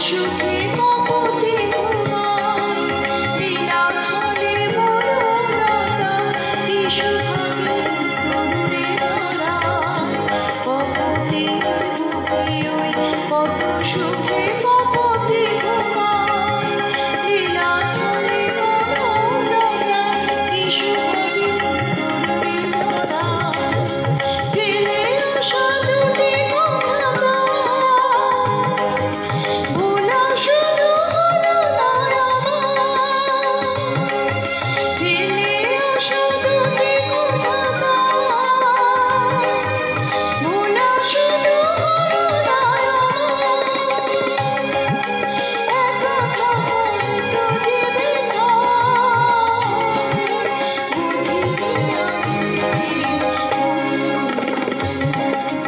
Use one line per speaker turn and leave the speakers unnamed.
সুখে কপতি ঘুমায় লীলা ছলে মরুলতা কি সুভাগে তরুণে জড়ায় কপতির বুকে ওই কত সুখে কপতি ঘুমায় লীলা ছলে মরুলতা কি সুভাগে তরুণে জড়ায় ফেলে আসা দুটি কথা ভোলা শুধু হলো না আমার ফেলে আসা দুটি কথা ভোলা শুধু হলো না আমার একথা হয়তো যে ব্যথা বুঝিনি আগে বুঝিনি আগে